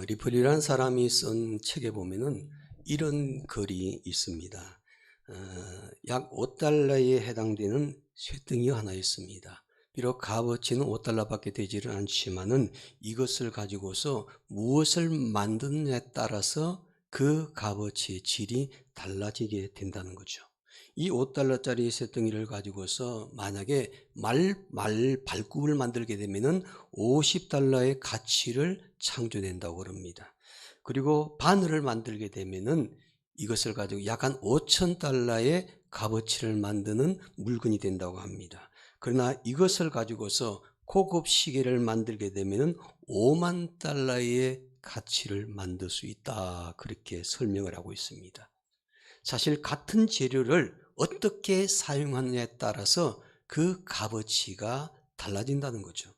리플이라는 사람이 쓴 책에 보면은 이런 글이 있습니다. 약 5달러에 해당되는 쇠등이 하나 있습니다. 비록 값어치는 5달러밖에 되지는 않지만은 이것을 가지고서 무엇을 만드느냐에 따라서 그 값어치의 질이 달라지게 된다는 거죠. 이 5달러짜리 쇠등이를 가지고서 만약에 발굽을 만들게 되면은 50달러의 가치를 창조된다고 그럽니다. 그리고 바늘을 만들게 되면은 이것을 가지고 약 한 5,000달러의 값어치를 만드는 물건이 된다고 합니다. 그러나 이것을 가지고서 고급 시계를 만들게 되면은 5만 달러의 가치를 만들 수 있다. 그렇게 설명을 하고 있습니다. 사실 같은 재료를 어떻게 사용하느냐에 따라서 그 값어치가 달라진다는 거죠.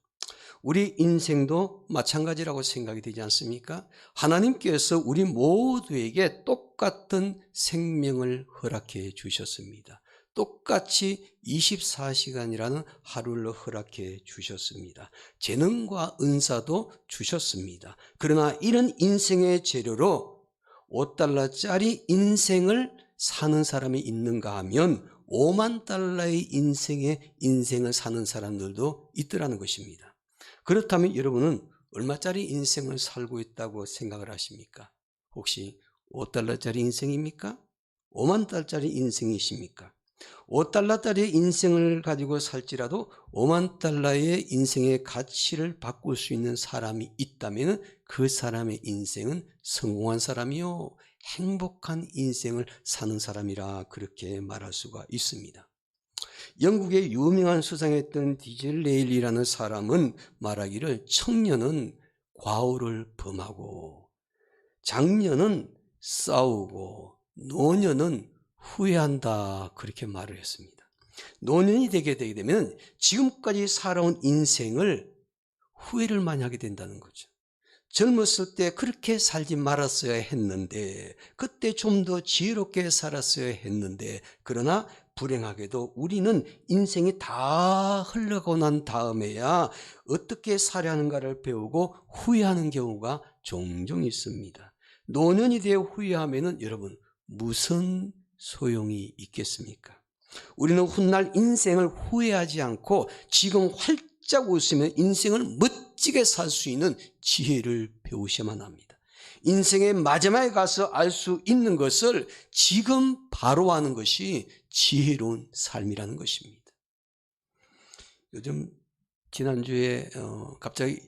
우리 인생도 마찬가지라고 생각이 되지 않습니까? 하나님께서 우리 모두에게 똑같은 생명을 허락해 주셨습니다. 똑같이 24시간이라는 하루를 허락해 주셨습니다. 재능과 은사도 주셨습니다. 그러나 이런 인생의 재료로 5달러짜리 인생을 사는 사람이 있는가 하면 5만 달러의 인생을 사는 사람들도 있더라는 것입니다. 그렇다면 여러분은 얼마짜리 인생을 살고 있다고 생각을 하십니까? 혹시 5달러짜리 인생입니까? 5만 달러짜리 인생이십니까? 5달러짜리 인생을 가지고 살지라도 5만 달러의 인생의 가치를 바꿀 수 있는 사람이 있다면 그 사람의 인생은 성공한 사람이요, 행복한 인생을 사는 사람이라 그렇게 말할 수가 있습니다. 영국의 유명한 수상했던 디즐레일리라는 사람은 말하기를 청년은 과오를 범하고 장년은 싸우고 노년은 후회한다 그렇게 말을 했습니다. 노년이 되게 되면 지금까지 살아온 인생을 후회를 많이 하게 된다는 거죠. 젊었을 때 그렇게 살지 말았어야 했는데, 그때 좀 더 지혜롭게 살았어야 했는데, 그러나 불행하게도 우리는 인생이 다 흘러가고 난 다음에야 어떻게 살아야 하는가를 배우고 후회하는 경우가 종종 있습니다. 노년이 되어 후회하면은 여러분 무슨 소용이 있겠습니까? 우리는 훗날 인생을 후회하지 않고 지금 활짝 웃으면 인생을 멋지게 살 수 있는 지혜를 배우셔야만 합니다. 인생의 마지막에 가서 알 수 있는 것을 지금 바로 하는 것이 지혜로운 삶이라는 것입니다. 요즘 지난주에 갑자기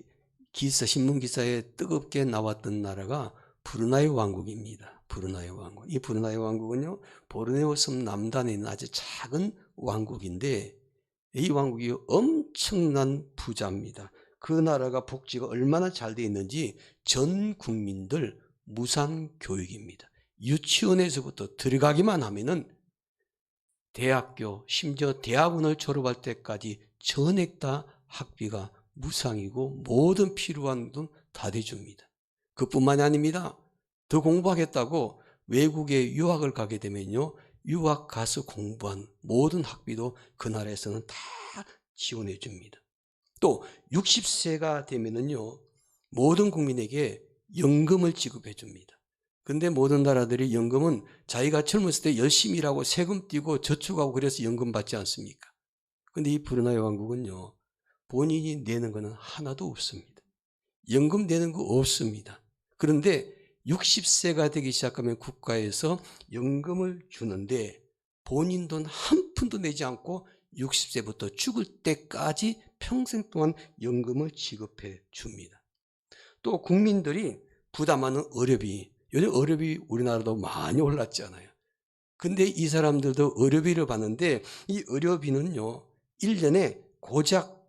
신문 기사에 뜨겁게 나왔던 나라가 브루나이 왕국입니다. 브루나이 왕국. 이 브루나이 왕국은요, 보르네오 섬 남단에 있는 아주 작은 왕국인데 이 왕국이 엄청난 부자입니다. 그 나라가 복지가 얼마나 잘 되어 있는지 전 국민들 무상교육입니다. 유치원에서부터 들어가기만 하면은 대학교, 심지어 대학원을 졸업할 때까지 전액 다 학비가 무상이고 모든 필요한 돈 다 대줍니다. 그뿐만이 아닙니다. 더 공부하겠다고 외국에 유학을 가게 되면요, 유학 가서 공부한 모든 학비도 그 나라에서는 다 지원해 줍니다. 또 60세가 되면은요, 모든 국민에게 연금을 지급해 줍니다. 근데 모든 나라들이 연금은 자기가 젊었을 때 열심히 일하고 세금 떼고 저축하고 그래서 연금 받지 않습니까? 근데 이 브루나이 왕국은요, 본인이 내는 거는 하나도 없습니다. 연금 내는 거 없습니다. 그런데 60세가 되기 시작하면 국가에서 연금을 주는데 본인 돈 한 푼도 내지 않고 60세부터 죽을 때까지 평생 동안 연금을 지급해 줍니다. 또 국민들이 부담하는 의료비, 요즘 의료비 우리나라도 많이 올랐잖아요. 근데 이 사람들도 의료비를 받는데 이 의료비는요, 1년에 고작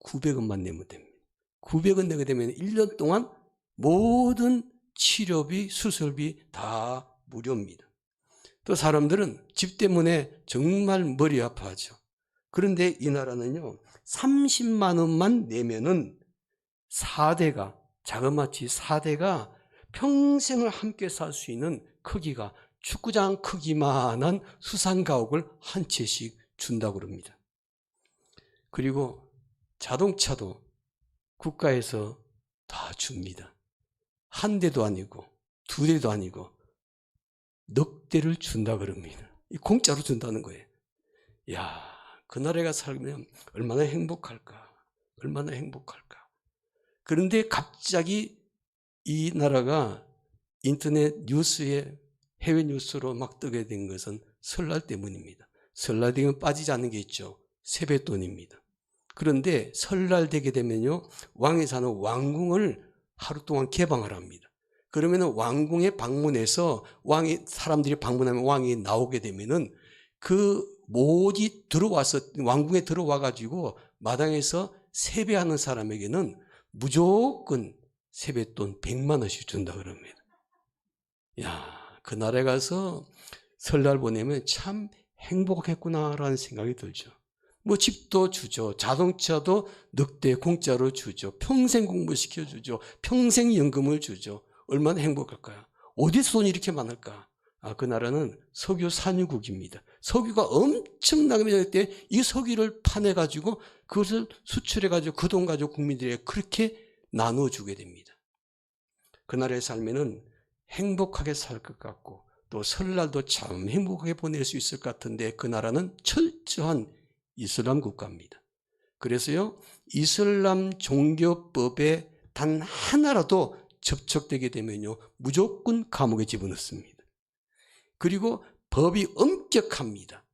900원만 내면 됩니다. 900원 내게 되면 1년 동안 모든 치료비, 수술비 다 무료입니다. 또 사람들은 집 때문에 정말 머리 아파하죠. 그런데 이 나라는요, 30만 원만 내면은 4대가, 자그마치 4대가 평생을 함께 살 수 있는 크기가 축구장 크기만한 수산가옥을 한 채씩 준다고 그럽니다. 그리고 자동차도 국가에서 다 줍니다. 한 대도 아니고 두 대도 아니고 넉 대를 준다 그럽니다. 공짜로 준다는 거예요. 야, 그 나라에 살면 얼마나 행복할까? 얼마나 행복할까? 그런데 갑자기 이 나라가 인터넷 뉴스에 해외 뉴스로 막 뜨게 된 것은 설날 때문입니다. 설날 되면 빠지지 않는 게 있죠. 세뱃돈입니다. 그런데 설날 되게 되면요, 왕이 사는 왕궁을 하루 동안 개방을 합니다. 그러면 왕궁에 방문해서 사람들이 방문하면 왕이 나오게 되면은 그 모지 들어와서 왕궁에 들어와 가지고 마당에서 세배하는 사람에게는 무조건 세뱃돈 100만 원씩 준다 그럽니다. 야, 그 나라에 가서 설날 보내면 참 행복했구나라는 생각이 들죠. 뭐 집도 주죠. 자동차도 넉 대 공짜로 주죠. 평생 공부시켜 주죠. 평생 연금을 주죠. 얼마나 행복할까요? 어디서 돈이 이렇게 많을까? 그 나라는 석유 산유국입니다. 석유가 엄청나게 많을 때 이 석유를 파내가지고 그것을 수출해가지고 그 돈 가지고 국민들에게 그렇게 나눠주게 됩니다. 그 나라에 살면은 행복하게 살 것 같고 또 설날도 참 행복하게 보낼 수 있을 것 같은데 그 나라는 철저한 이슬람 국가입니다. 그래서요, 이슬람 종교법에 단 하나라도 접촉되게 되면요, 무조건 감옥에 집어넣습니다. 그리고 법이 엄격합니다.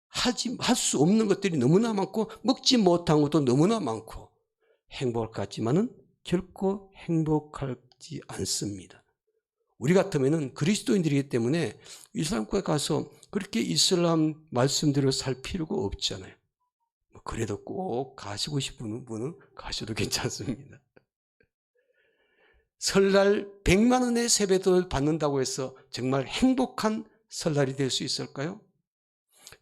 할 수 없는 것들이 너무나 많고 먹지 못한 것도 너무나 많고 행복할 것 같지만은 결코 행복하지 않습니다. 우리 같으면은 그리스도인들이기 때문에 이슬람국에 가서 그렇게 이슬람 말씀대로 살 필요가 없잖아요. 그래도 꼭 가시고 싶은 분은 가셔도 괜찮습니다. 설날 100만 원의 세뱃돈을 받는다고 해서 정말 행복한 설날이 될 수 있을까요?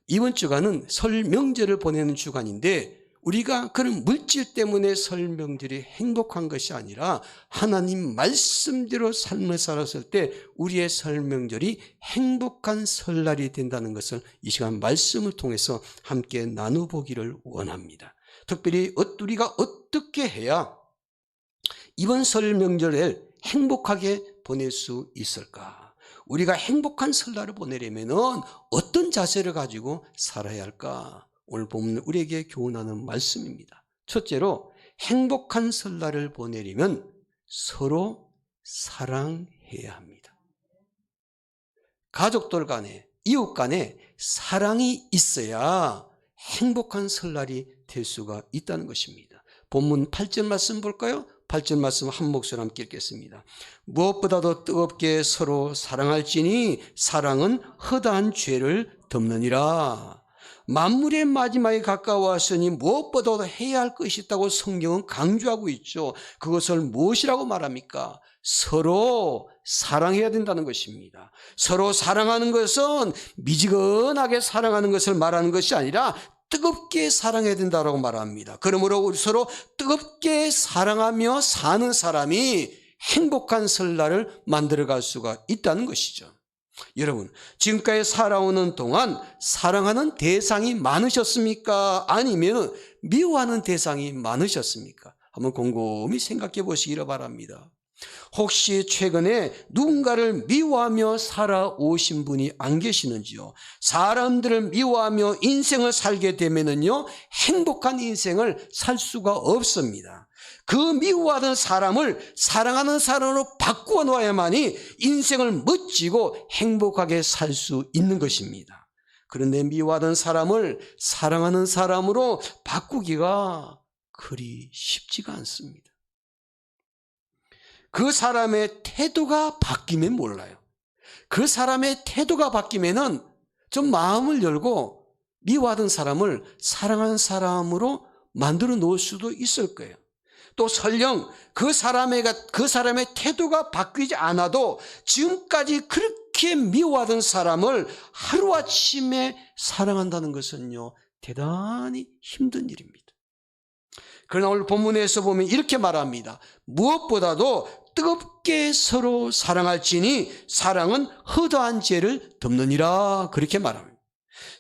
이번 주간은 설 명절을 보내는 주간인데 우리가 그런 물질 때문에 설 명절이 행복한 것이 아니라 하나님 말씀대로 삶을 살았을 때 우리의 설 명절이 행복한 설날이 된다는 것을 이 시간 말씀을 통해서 함께 나눠보기를 원합니다. 특별히 우리가 어떻게 해야 이번 설 명절을 행복하게 보낼 수 있을까? 우리가 행복한 설날을 보내려면 어떤 자세를 가지고 살아야 할까? 오늘 보면 우리에게 교훈하는 말씀입니다. 첫째로 행복한 설날을 보내려면 서로 사랑해야 합니다. 가족들 간에, 이웃 간에 사랑이 있어야 행복한 설날이 될 수가 있다는 것입니다. 본문 8절 말씀 볼까요? 8절 말씀 한 목소리로 함께 읽겠습니다. 무엇보다도 뜨겁게 서로 사랑할지니 사랑은 허다한 죄를 덮느니라. 만물의 마지막에 가까웠으니 무엇보다도 해야 할 것이 있다고 성경은 강조하고 있죠. 그것을 무엇이라고 말합니까? 서로 사랑해야 된다는 것입니다. 서로 사랑하는 것은 미지근하게 사랑하는 것을 말하는 것이 아니라 뜨겁게 사랑해야 된다고 말합니다. 그러므로 우리 서로 뜨겁게 사랑하며 사는 사람이 행복한 설날을 만들어갈 수가 있다는 것이죠. 여러분, 지금까지 살아오는 동안 사랑하는 대상이 많으셨습니까? 아니면 미워하는 대상이 많으셨습니까? 한번 곰곰이 생각해 보시기를 바랍니다. 혹시 최근에 누군가를 미워하며 살아오신 분이 안 계시는지요? 사람들을 미워하며 인생을 살게 되면은요, 행복한 인생을 살 수가 없습니다. 그 미워하던 사람을 사랑하는 사람으로 바꾸어 놓아야만이 인생을 멋지고 행복하게 살 수 있는 것입니다. 그런데 미워하던 사람을 사랑하는 사람으로 바꾸기가 그리 쉽지가 않습니다. 그 사람의 태도가 바뀌면 몰라요. 그 사람의 태도가 바뀌면은 좀 마음을 열고 미워하던 사람을 사랑하는 사람으로 만들어 놓을 수도 있을 거예요. 또 설령 그 사람의 태도가 바뀌지 않아도 지금까지 그렇게 미워하던 사람을 하루아침에 사랑한다는 것은요, 대단히 힘든 일입니다. 그러나 오늘 본문에서 보면 이렇게 말합니다. 무엇보다도 뜨겁게 서로 사랑할지니 사랑은 허다한 죄를 덮느니라. 그렇게 말합니다.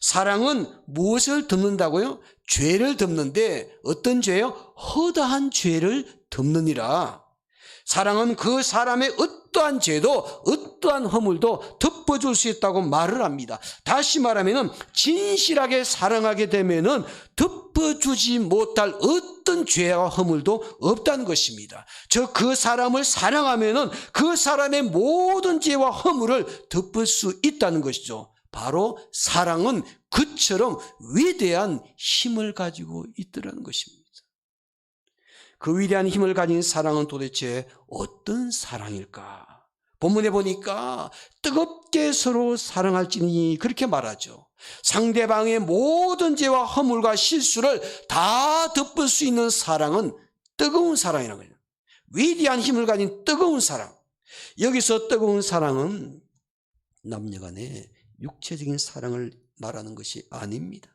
사랑은 무엇을 덮는다고요? 죄를 덮는데 어떤 죄요? 허다한 죄를 덮느니라. 사랑은 그 사람의 어떠한 죄도 어떠한 허물도 덮어줄 수 있다고 말을 합니다. 다시 말하면 진실하게 사랑하게 되면 덮어주지 못할 어떤 죄와 허물도 없다는 것입니다. 그 사람을 사랑하면 그 사람의 모든 죄와 허물을 덮을 수 있다는 것이죠. 바로 사랑은 그처럼 위대한 힘을 가지고 있더라는 것입니다. 그 위대한 힘을 가진 사랑은 도대체 어떤 사랑일까? 본문에 보니까 뜨겁게 서로 사랑할지니 그렇게 말하죠. 상대방의 모든 죄와 허물과 실수를 다 덮을 수 있는 사랑은 뜨거운 사랑이라는 거예요. 위대한 힘을 가진 뜨거운 사랑. 여기서 뜨거운 사랑은 남녀간의 육체적인 사랑을 말하는 것이 아닙니다.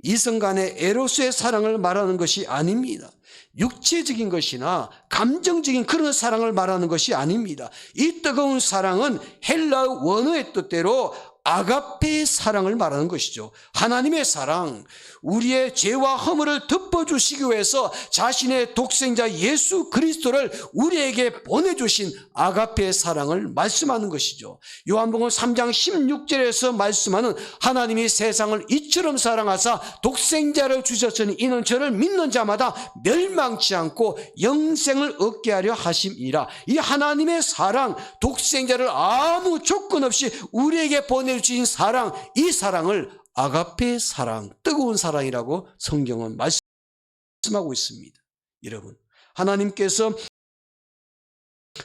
이성 간의 에로스의 사랑을 말하는 것이 아닙니다. 육체적인 것이나 감정적인 그런 사랑을 말하는 것이 아닙니다. 이 뜨거운 사랑은 헬라 원어의 뜻대로 아가페의 사랑을 말하는 것이죠. 하나님의 사랑, 우리의 죄와 허물을 덮어주시기 위해서 자신의 독생자 예수 그리스도를 우리에게 보내주신 아가페의 사랑을 말씀하는 것이죠. 요한복음 3장 16절에서 말씀하는 하나님이 세상을 이처럼 사랑하사 독생자를 주셨으니 이는 저를 믿는 자마다 멸망치 않고 영생을 얻게 하려 하심이라. 이 하나님의 사랑, 독생자를 아무 조건 없이 우리에게 보내주신 사랑, 이 사랑을 아가페 사랑, 뜨거운 사랑이라고 성경은 말씀하고 있습니다. 여러분, 하나님께서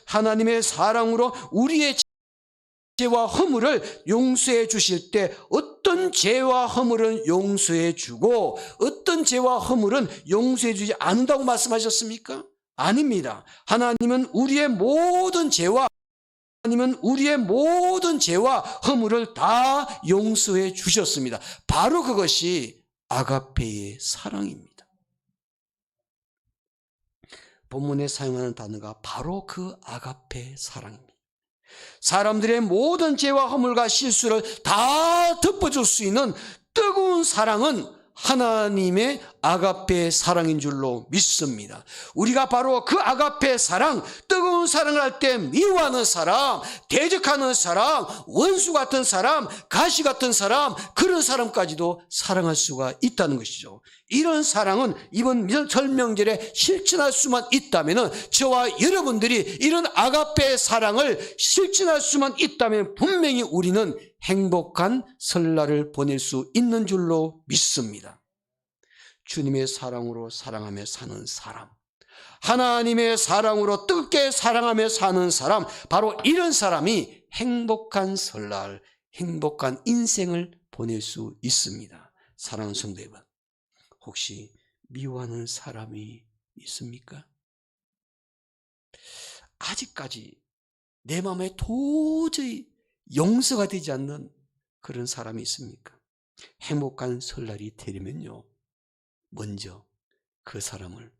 하나님의 사랑으로 우리의 죄와 허물을 용서해 주실 때 어떤 죄와 허물은 용서해 주고 어떤 죄와 허물은 용서해 주지 않는다고 말씀하셨습니까? 아닙니다. 하나님은 우리의 모든 죄와 허물을 다 용서해 주셨습니다. 바로 그것이 아가페의 사랑입니다. 본문에 사용하는 단어가 바로 그 아가페 사랑입니다. 사람들의 모든 죄와 허물과 실수를 다 덮어줄 수 있는 뜨거운 사랑은 하나님의 아가페 사랑인 줄로 믿습니다. 우리가 바로 그 아가페 사랑, 뜨거운 사랑을 할 때 미워하는 사람, 대적하는 사람, 원수 같은 사람, 가시 같은 사람, 그런 사람까지도 사랑할 수가 있다는 것이죠. 이런 사랑은 이번 설명절에 실천할 수만 있다면, 저와 여러분들이 이런 아가페 사랑을 실천할 수만 있다면 분명히 우리는 행복한 설날을 보낼 수 있는 줄로 믿습니다. 주님의 사랑으로 사랑하며 사는 사람, 하나님의 사랑으로 뜨겁게 사랑하며 사는 사람, 바로 이런 사람이 행복한 설날, 행복한 인생을 보낼 수 있습니다. 사랑하는 성도 여러분, 혹시 미워하는 사람이 있습니까? 아직까지 내 마음에 도저히 용서가 되지 않는 그런 사람이 있습니까? 행복한 설날이 되려면요, 먼저 그 사람을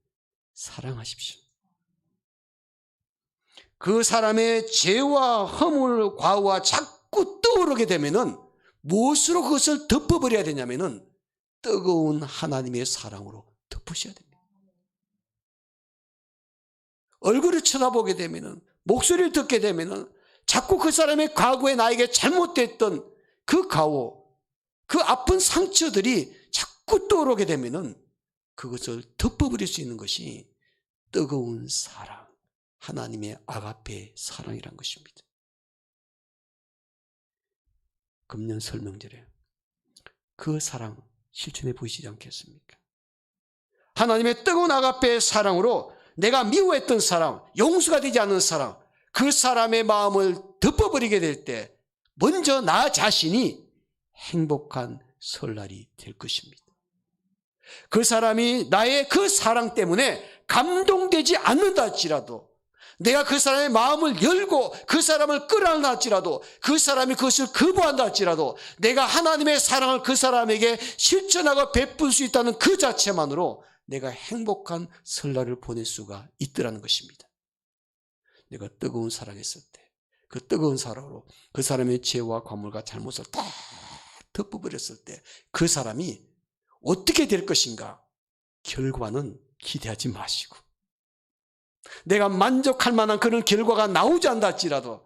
사랑하십시오. 그 사람의 죄와 허물, 과오가 자꾸 떠오르게 되면은 무엇으로 그것을 덮어버려야 되냐면은 뜨거운 하나님의 사랑으로 덮으셔야 됩니다. 얼굴을 쳐다보게 되면은, 목소리를 듣게 되면은 자꾸 그 사람의 과거에 나에게 잘못됐던 그 과오, 그 아픈 상처들이 자꾸 떠오르게 되면은 그것을 덮어버릴 수 있는 것이 뜨거운 사랑, 하나님의 아가페 사랑이란 것입니다. 금년 설명절에 그 사랑 실천해 보시지 않겠습니까? 하나님의 뜨거운 아가페 사랑으로 내가 미워했던 사람, 용서가 되지 않는 사람, 그 사람의 마음을 덮어버리게 될 때 먼저 나 자신이 행복한 설날이 될 것입니다. 그 사람이 나의 그 사랑 때문에 감동되지 않는다 할지라도, 내가 그 사람의 마음을 열고 그 사람을 끌어안는다 할지라도, 그 사람이 그것을 거부한다 할지라도 내가 하나님의 사랑을 그 사람에게 실천하고 베풀 수 있다는 그 자체만으로 내가 행복한 설날을 보낼 수가 있더라는 것입니다. 내가 뜨거운 사랑했을 때, 그 뜨거운 사랑으로 그 사람의 죄와 과물과 잘못을 다 덮어버렸을 때 그 사람이 어떻게 될 것인가, 결과는 기대하지 마시고 내가 만족할 만한 그런 결과가 나오지 않다 할지라도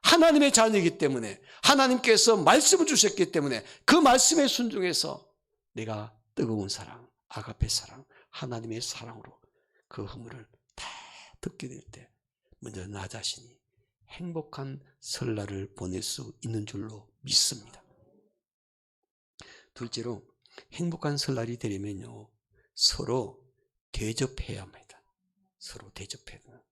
하나님의 자녀이기 때문에, 하나님께서 말씀을 주셨기 때문에 그 말씀에 순종해서 내가 뜨거운 사랑, 아가페 사랑, 하나님의 사랑으로 그 허물을 다 듣게 될 때 먼저 나 자신이 행복한 설날을 보낼 수 있는 줄로 믿습니다. 둘째로, 행복한 설날이 되려면요, 서로 대접해야 합니다. 서로 대접해야 합니다.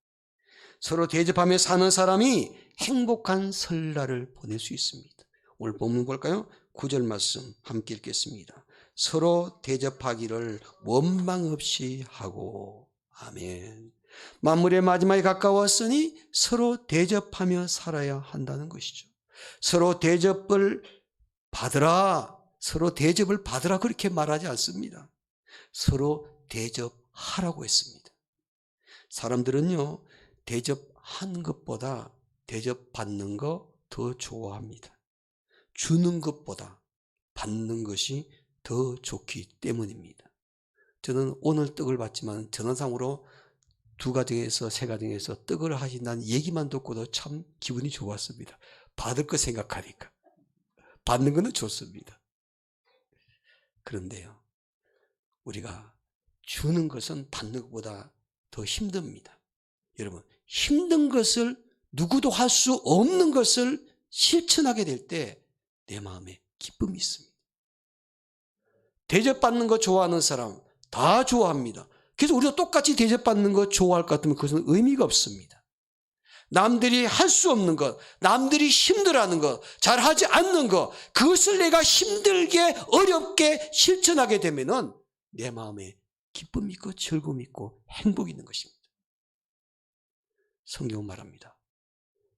서로 대접하며 사는 사람이 행복한 설날을 보낼 수 있습니다. 오늘 본문 볼까요? 9절 말씀 함께 읽겠습니다. 서로 대접하기를 원망 없이 하고. 아멘. 만물의 마지막에 가까웠으니 서로 대접하며 살아야 한다는 것이죠. 서로 대접을 받으라, 서로 대접을 받으라 그렇게 말하지 않습니다. 서로 대접하라고 했습니다. 사람들은요, 대접하는 것보다 대접받는 거 더 좋아합니다. 주는 것보다 받는 것이 더 좋기 때문입니다. 저는 오늘 떡을 받지만 전화상으로 2가정에서 3가정에서 떡을 하신다는 얘기만 듣고도 참 기분이 좋았습니다. 받을 거 생각하니까. 받는 거는 좋습니다. 그런데요, 우리가 주는 것은 받는 것보다 더 힘듭니다. 여러분, 힘든 것을, 누구도 할 수 없는 것을 실천하게 될 때 내 마음에 기쁨이 있습니다. 대접받는 거 좋아하는 사람 다 좋아합니다. 그래서 우리가 똑같이 대접받는 거 좋아할 것 같으면 그것은 의미가 없습니다. 남들이 할 수 없는 것, 남들이 힘들어하는 것, 잘하지 않는 것, 그것을 내가 힘들게 어렵게 실천하게 되면은 내 마음에 기쁨이 있고 즐거움이 있고 행복이 있는 것입니다. 성경은 말합니다.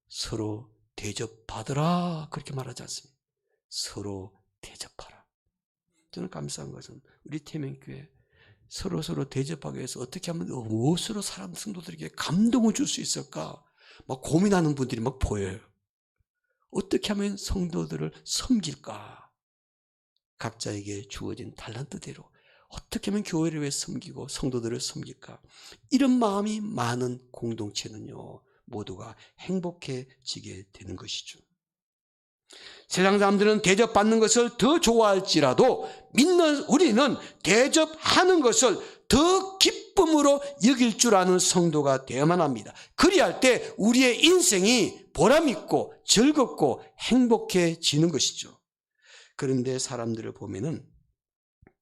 서로 대접받으라 그렇게 말하지 않습니다. 서로 대접하라. 저는 감사한 것은 우리 태명교회 서로 대접하기 위해서 어떻게 하면 무엇으로 사람 성도들에게 감동을 줄 수 있을까 막 고민하는 분들이 막 보여요. 어떻게 하면 성도들을 섬길까? 각자에게 주어진 달란트대로 어떻게 하면 교회를 위해 섬기고 성도들을 섬길까? 이런 마음이 많은 공동체는요, 모두가 행복해지게 되는 것이죠. 세상 사람들은 대접받는 것을 더 좋아할지라도 믿는 우리는 대접하는 것을 더 기쁨으로 여길 줄 아는 성도가 되어야만 합니다. 그리할 때 우리의 인생이 보람있고 즐겁고 행복해지는 것이죠. 그런데 사람들을 보면은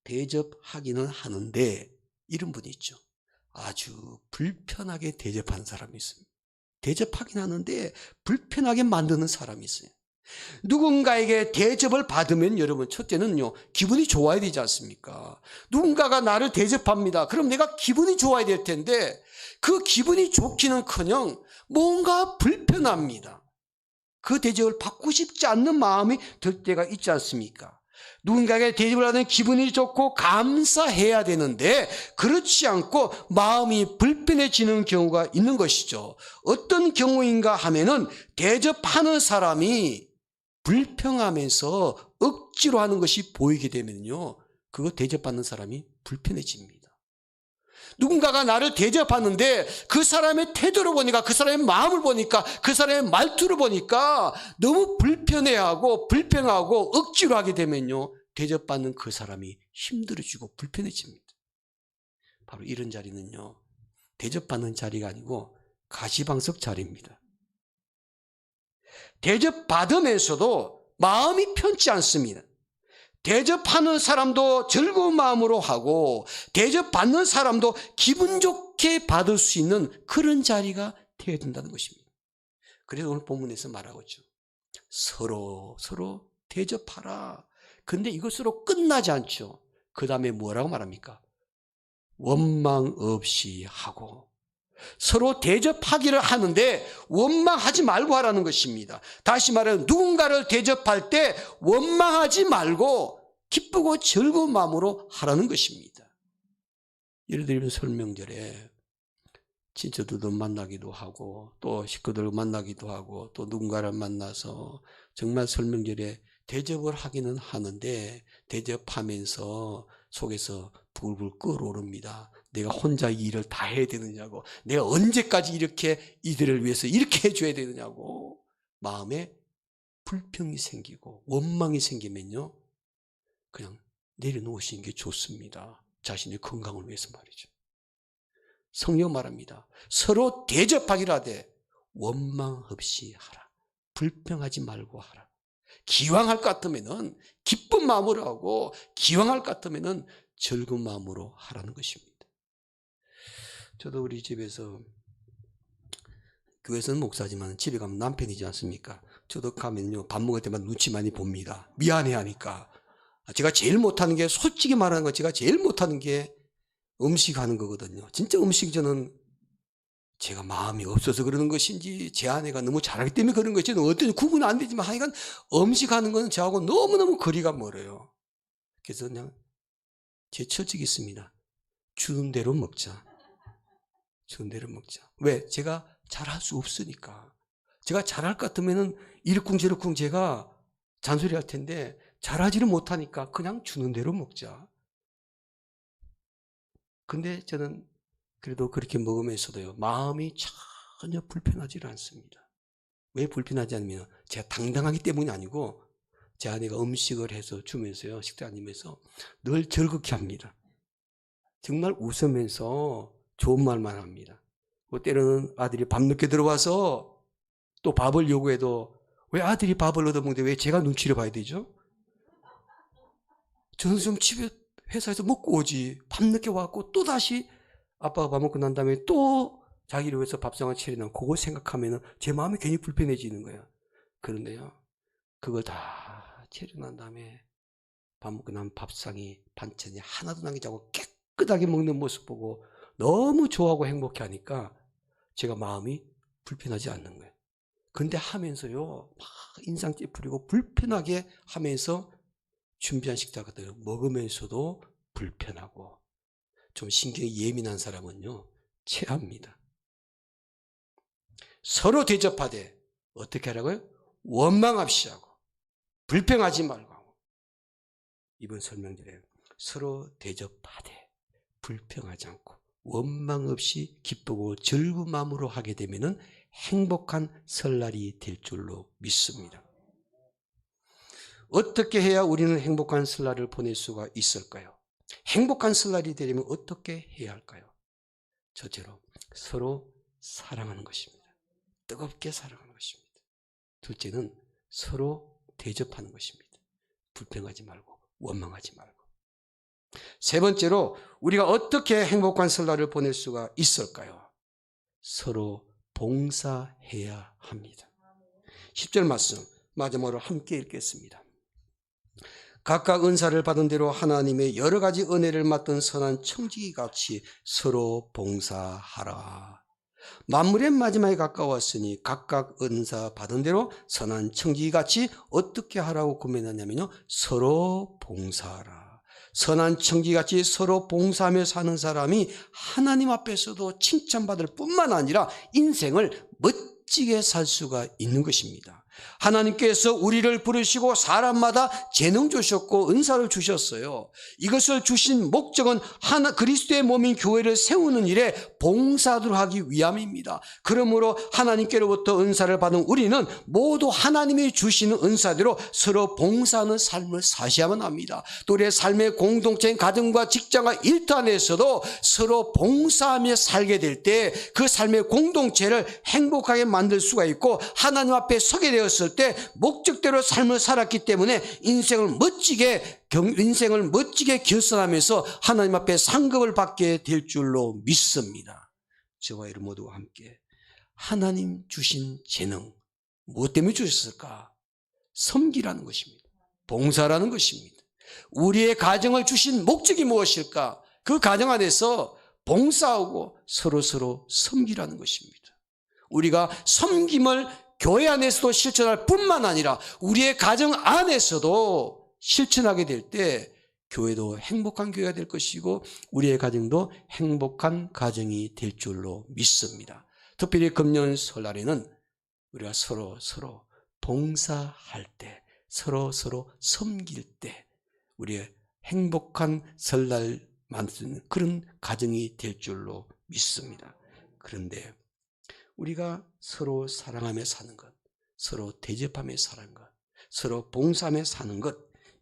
대접하기는 하는데 이런 분이 있죠. 아주 불편하게 대접하는 사람이 있습니다. 대접하긴 하는데 불편하게 만드는 사람이 있어요. 누군가에게 대접을 받으면 여러분, 첫째는요, 기분이 좋아야 되지 않습니까? 누군가가 나를 대접합니다. 그럼 내가 기분이 좋아야 될 텐데 그 기분이 좋기는커녕 뭔가 불편합니다. 그 대접을 받고 싶지 않는 마음이 들 때가 있지 않습니까? 누군가에게 대접을 하는 기분이 좋고 감사해야 되는데 그렇지 않고 마음이 불편해지는 경우가 있는 것이죠. 어떤 경우인가 하면은 대접하는 사람이 불평하면서 억지로 하는 것이 보이게 되면요, 그거 대접받는 사람이 불편해집니다. 누군가가 나를 대접하는데 그 사람의 태도를 보니까, 그 사람의 마음을 보니까, 그 사람의 말투를 보니까 너무 불편해하고 불평하고 억지로 하게 되면요, 대접받는 그 사람이 힘들어지고 불편해집니다. 바로 이런 자리는요, 대접받는 자리가 아니고 가시방석 자리입니다. 대접받으면서도 마음이 편치 않습니다. 대접하는 사람도 즐거운 마음으로 하고 대접받는 사람도 기분 좋게 받을 수 있는 그런 자리가 되어야 된다는 것입니다. 그래서 오늘 본문에서 말하고 있죠. 서로 대접하라. 근데 이것으로 끝나지 않죠. 그 다음에 뭐라고 말합니까? 원망 없이 하고. 서로 대접하기를 하는데 원망하지 말고 하라는 것입니다. 다시 말하면 누군가를 대접할 때 원망하지 말고 기쁘고 즐거운 마음으로 하라는 것입니다. 예를 들면 설명절에 친척들도 만나기도 하고 또 식구들 만나기도 하고 또 누군가를 만나서 정말 설명절에 대접을 하기는 하는데 대접하면서 속에서 불불 끓어오릅니다. 내가 혼자 이 일을 다 해야 되느냐고, 내가 언제까지 이렇게 이들을 위해서 이렇게 해줘야 되느냐고 마음에 불평이 생기고 원망이 생기면요, 그냥 내려놓으시는 게 좋습니다. 자신의 건강을 위해서 말이죠. 성경 말합니다. 서로 대접하기를 하되 원망 없이 하라. 불평하지 말고 하라. 기왕할 것 같으면은 기쁜 마음으로 하고, 기왕할 것 같으면은 즐거운 마음으로 하라는 것입니다. 저도 우리 집에서, 교회에서는 목사지만 집에 가면 남편이지 않습니까? 저도 가면요, 밥 먹을 때만 눈치 많이 봅니다. 미안해 하니까. 제가 제일 못하는 게, 솔직히 말하는 거, 제가 제일 못하는 게 음식 하는 거거든요. 진짜 음식, 저는 제가 마음이 없어서 그러는 것인지 제 아내가 너무 잘하기 때문에 그런 것인지 어떤 구분은 안 되지만, 하여간 음식 하는 건 저하고 너무너무 거리가 멀어요. 그래서 그냥 제 철칙이 있습니다. 주는 대로 먹자. 주는 대로 먹자. 왜? 제가 잘할 수 없으니까. 제가 잘할 것 같으면은 이러쿵저러쿵 제가 잔소리 할 텐데, 잘하지를 못하니까 그냥 주는 대로 먹자. 근데 저는 그래도 그렇게 먹으면서도요, 마음이 전혀 불편하지를 않습니다. 왜 불편하지 않으면, 제가 당당하기 때문이 아니고, 제 아내가 음식을 해서 주면서요, 식사하면서 늘 즐겁게 합니다. 정말 웃으면서 좋은 말만 합니다. 때로는 아들이 밤늦게 들어와서 또 밥을 요구해도, 왜 아들이 밥을 얻어먹는데 왜 제가 눈치를 봐야 되죠? 저는 좀 집에, 회사에서 먹고 오지. 밤늦게 와갖고 또 다시 아빠가 밥 먹고 난 다음에 또 자기를 위해서 밥상을 차리나, 그거 생각하면 제 마음이 괜히 불편해지는 거야. 그런데요, 그걸 다 차려난 다음에 밥 먹고 난 밥상이, 반찬이 하나도 남기지 않고 깨끗하게 먹는 모습 보고 너무 좋아하고 행복해 하니까 제가 마음이 불편하지 않는 거예요. 근데 하면서요, 막 인상 찌푸리고 불편하게 하면서 준비한 식사거든요. 먹으면서도 불편하고, 좀 신경이 예민한 사람은요, 체합니다. 서로 대접하되 어떻게 하라고요? 원망 없이 하고 불평하지 말고 하고. 이번 설명들에 서로 대접하되 불평하지 않고 원망 없이 기쁘고 즐거운 마음으로 하게 되면은 행복한 설날이 될 줄로 믿습니다. 어떻게 해야 우리는 행복한 설날을 보낼 수가 있을까요? 행복한 설날이 되려면 어떻게 해야 할까요? 첫째로 서로 사랑하는 것입니다. 뜨겁게 사랑하는 것입니다. 둘째는 서로 대접하는 것입니다. 불평하지 말고 원망하지 말고. 세 번째로 우리가 어떻게 행복한 설날을 보낼 수가 있을까요? 서로 봉사해야 합니다. 10절 말씀 마지막으로 함께 읽겠습니다. 각각 은사를 받은 대로 하나님의 여러 가지 은혜를 맡은 선한 청지기같이 서로 봉사하라. 만물의 마지막에 가까웠으니 각각 은사 받은 대로 선한 청지기같이 어떻게 하라고 고민하냐면요, 서로 봉사하라. 선한 청지기같이 서로 봉사하며 사는 사람이 하나님 앞에서도 칭찬받을 뿐만 아니라 인생을 멋지게 살 수가 있는 것입니다. 하나님께서 우리를 부르시고 사람마다 재능 주셨고 은사를 주셨어요. 이것을 주신 목적은 그리스도의 몸인 교회를 세우는 일에 봉사를 하기 위함입니다. 그러므로 하나님께로부터 은사를 받은 우리는 모두 하나님이 주시는 은사대로 서로 봉사하는 삶을 사셔야만 합니다. 또 우리의 삶의 공동체인 가정과 직장과 일터 안에서도 서로 봉사하며 살게 될 때 그 삶의 공동체를 행복하게 만들 수가 있고, 하나님 앞에 서게 되었을 때 목적대로 삶을 살았기 때문에 인생을 멋지게 결선하면서 하나님 앞에 상급을 받게 될 줄로 믿습니다. 저와 여러분 모두가 함께 하나님 주신 재능, 무엇 때문에 주셨을까? 섬기라는 것입니다. 봉사라는 것입니다. 우리의 가정을 주신 목적이 무엇일까? 그 가정 안에서 봉사하고 서로 섬기라는 것입니다. 우리가 섬김을 교회 안에서도 실천할 뿐만 아니라 우리의 가정 안에서도 실천하게 될 때 교회도 행복한 교회가 될 것이고 우리의 가정도 행복한 가정이 될 줄로 믿습니다. 특별히 금년 설날에는 우리가 서로 봉사할 때, 서로 섬길 때 우리의 행복한 설날 만드는 그런 가정이 될 줄로 믿습니다. 그런데 우리가 서로 사랑하며 사는 것, 서로 대접하며 사는 것, 서로 봉사하며 사는 것,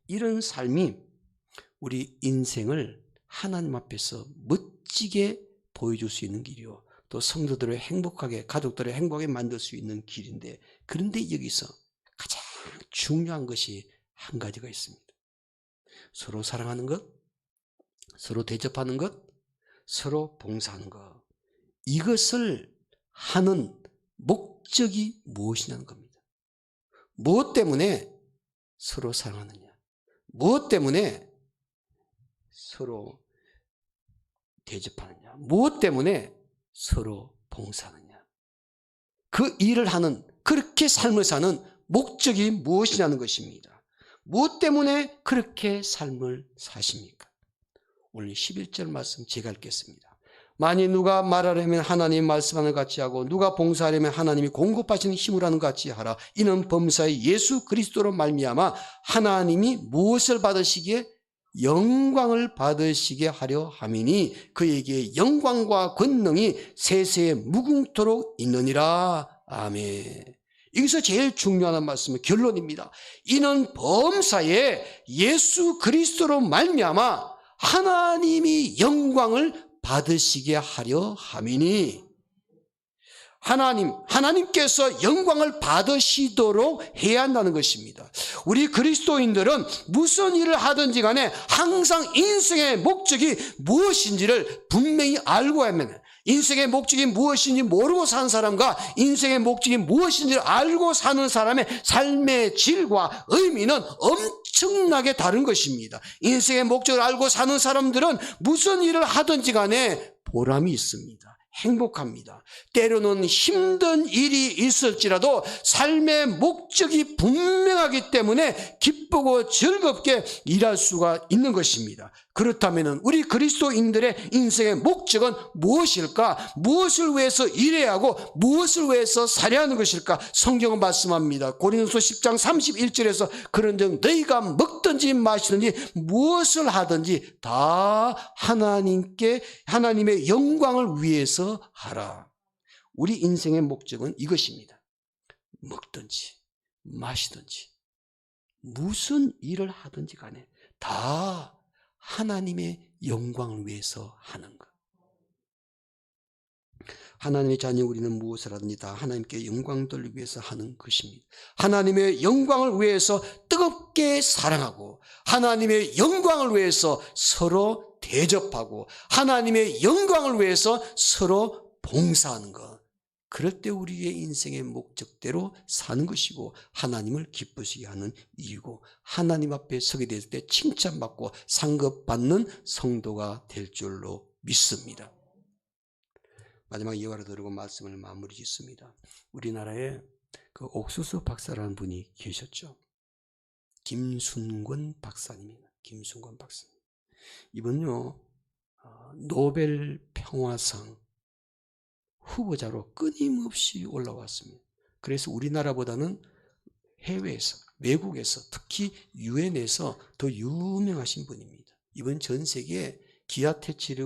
이런 삶이 우리 인생을 하나님 앞에서 멋지게 보여줄 수 있는 길이요, 또 성도들을 행복하게, 가족들을 행복하게 만들 수 있는 길인데, 그런데 여기서 가장 중요한 것이 한 가지가 있습니다. 서로 사랑하는 것, 서로 대접하는 것, 서로 봉사하는 것, 이것을 하는 목적이 무엇이냐는 겁니다. 무엇 때문에 서로 사랑하느냐, 무엇 때문에 서로 대접하느냐, 무엇 때문에 서로 봉사하느냐, 그 일을 하는, 그렇게 삶을 사는 목적이 무엇이냐는 것입니다. 무엇 때문에 그렇게 삶을 사십니까? 오늘 11절 말씀 제가 읽겠습니다. 만일 누가 말하려면 하나님이 말씀하는 것 같이 하고, 누가 봉사하려면 하나님이 공급하시는 힘으로 하는 것 같이 하라. 이는 범사의 예수 그리스도로 말미암아 하나님이 무엇을 받으시기에? 영광을 받으시게 하려 함이니 그에게 영광과 권능이 세세에 무궁토록 있느니라. 아멘. 여기서 제일 중요한 말씀은 결론입니다. 이는 범사에 예수 그리스도로 말미암아 하나님이 영광을 받으시게 하려 함이니, 하나님께서 영광을 받으시도록 해야 한다는 것입니다. 우리 그리스도인들은 무슨 일을 하든지 간에 항상 인생의 목적이 무엇인지를 분명히 알고 하면, 인생의 목적이 무엇인지 모르고 사는 사람과 인생의 목적이 무엇인지를 알고 사는 사람의 삶의 질과 의미는 엄청나게 다른 것입니다. 인생의 목적을 알고 사는 사람들은 무슨 일을 하든지 간에 보람이 있습니다. 행복합니다. 때로는 힘든 일이 있을지라도 삶의 목적이 분명하기 때문에 기쁘고 즐겁게 일할 수가 있는 것입니다. 그렇다면 우리 그리스도인들의 인생의 목적은 무엇일까? 무엇을 위해서 일해야 하고 무엇을 위해서 살아야 하는 것일까? 성경은 말씀합니다. 고린도서 10장 31절에서 그런즉 너희가 먹든지 마시든지 무엇을 하든지 다 하나님의 영광을 위해서 하라. 우리 인생의 목적은 이것입니다. 먹든지 마시든지 무슨 일을 하든지 간에 다 하나님의 영광을 위해서 하는 것. 하나님의 자녀 우리는 무엇을 하든지 다 하나님께 영광 돌리기 위해서 하는 것입니다. 하나님의 영광을 위해서 뜨겁게 사랑하고, 하나님의 영광을 위해서 서로 대접하고, 하나님의 영광을 위해서 서로 봉사하는 것. 그럴 때 우리의 인생의 목적대로 사는 것이고 하나님을 기쁘시게 하는 이유고, 하나님 앞에 서게 될 때 칭찬받고 상급받는 성도가 될 줄로 믿습니다. 마지막 이어가로 들고 말씀을 마무리 짓습니다. 우리나라에 그 옥수수 박사라는 분이 계셨죠. 김순권 박사님입니다. 김순권 박사님. 이분요, 노벨 평화상 후보자로 끊임없이 올라왔습니다. 그래서 우리나라보다는 해외에서, 외국에서, 특히 유엔에서 더 유명하신 분입니다. 이번 전 세계에 기아 퇴치를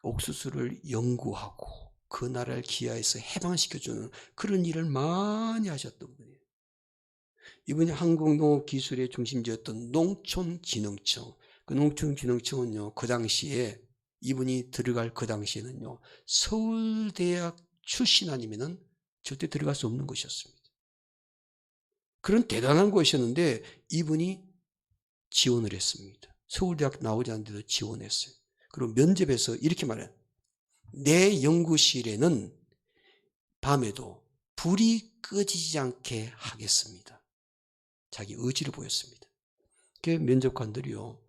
옥수수를 연구하고 그 나라를 기아에서 해방시켜주는 그런 일을 많이 하셨던 분이에요. 이분이 한국농업기술의 중심지였던 농촌진흥청, 그 농촌진흥청은요, 그 당시에 이분이 들어갈 그 당시에는요, 서울대학 출신 아니면은 절대 들어갈 수 없는 곳이었습니다. 그런 대단한 곳이었는데 이분이 지원을 했습니다. 서울대학 나오지 않는데도 지원했어요. 그리고 면접에서 이렇게 말해요. 내 연구실에는 밤에도 불이 꺼지지 않게 하겠습니다. 자기 의지를 보였습니다. 그 면접관들이요,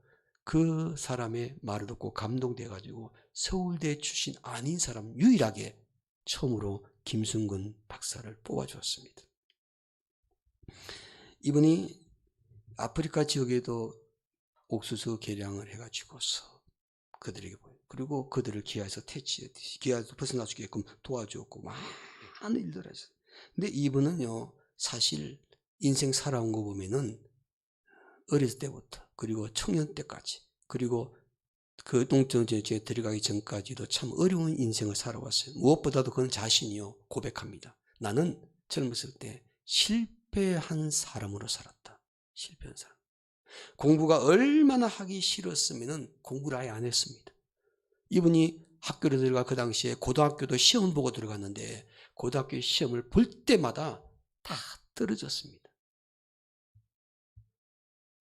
그 사람의 말을 듣고 감동돼가지고 서울대 출신 아닌 사람 유일하게 처음으로 김순권 박사를 뽑아주었습니다. 이분이 아프리카 지역에도 옥수수 개량을 해가지고서 그들에게 보여요. 그리고 그들을 기아에서 벗어날 수 있게끔 도와주었고 많은 일들을 했어요. 근데 이분은요, 사실 인생 살아온 거 보면은 어렸을 때부터 그리고 청년 때까지 그리고 그 농촌지역에 들어가기 전까지도 참 어려운 인생을 살아왔어요. 무엇보다도 그는 자신이요 고백합니다. 나는 젊었을 때 실패한 사람으로 살았다. 실패한 사람. 공부가 얼마나 하기 싫었으면 공부를 아예 안 했습니다. 이분이 학교를 들어가 그 당시에 고등학교도 시험 보고 들어갔는데 고등학교 시험을 볼 때마다 다 떨어졌습니다.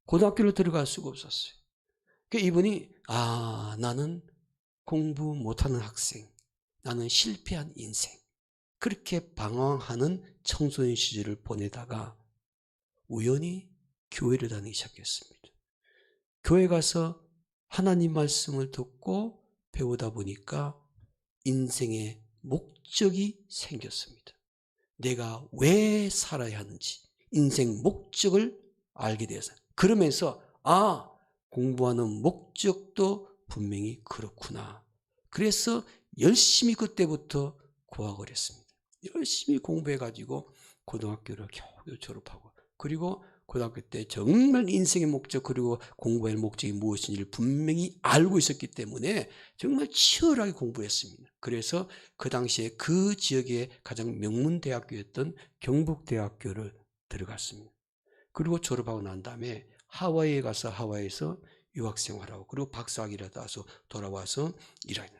고등학교를 들어갈 수가 없었어요. 그러니까 이분이 나는 공부 못하는 학생, 나는 실패한 인생, 그렇게 방황하는 청소년 시절을 보내다가 우연히 교회를 다니기 시작했습니다. 교회 가서 하나님 말씀을 듣고 배우다 보니까 인생의 목적이 생겼습니다. 내가 왜 살아야 하는지 인생 목적을 알게 되어서 그러면서 공부하는 목적도 분명히 그렇구나. 그래서 열심히 그때부터 고학을 했습니다. 열심히 공부해가지고 고등학교를 겨우 졸업하고 그리고 고등학교 때 정말 인생의 목적 그리고 공부할 목적이 무엇인지를 분명히 알고 있었기 때문에 정말 치열하게 공부했습니다. 그래서 그 당시에 그 지역의 가장 명문대학교였던 경북대학교를 들어갔습니다. 그리고 졸업하고 난 다음에 하와이에 가서 하와이에서 유학생활하고 그리고 박사학위를 따서 돌아와서 일하는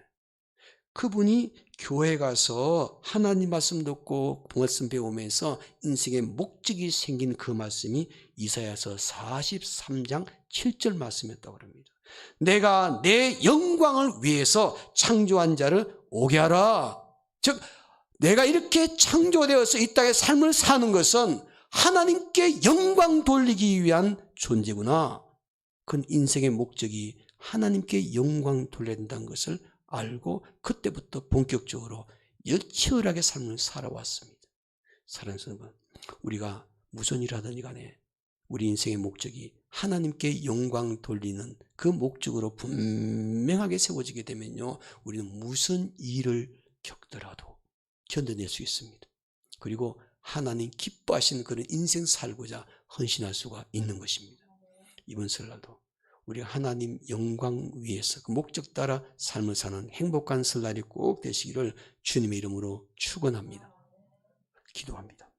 그분이 교회 가서 하나님 말씀 듣고 말씀 배우면서 인생의 목적이 생긴 그 말씀이 이사야서 43장 7절 말씀이었다고 합니다. 내가 내 영광을 위해서 창조한 자를 오게 하라. 즉 내가 이렇게 창조되어서 이 땅의 삶을 사는 것은 하나님께 영광 돌리기 위한 존재구나. 그 인생의 목적이 하나님께 영광 돌려야 된다는 것을 알고 그때부터 본격적으로 치열하게 삶을 살아왔습니다. 살아서 우리가 무슨 일을 하든지 간에 우리 인생의 목적이 하나님께 영광 돌리는 그 목적으로 분명하게 세워지게 되면요, 우리는 무슨 일을 겪더라도 견뎌낼 수 있습니다. 그리고 하나님 기뻐하시는 그런 인생 살고자 헌신할 수가 있는 것입니다. 이번 설날도 우리가 하나님 영광 위해서 그 목적 따라 삶을 사는 행복한 설날이 꼭 되시기를 주님의 이름으로 축원합니다. 기도합니다.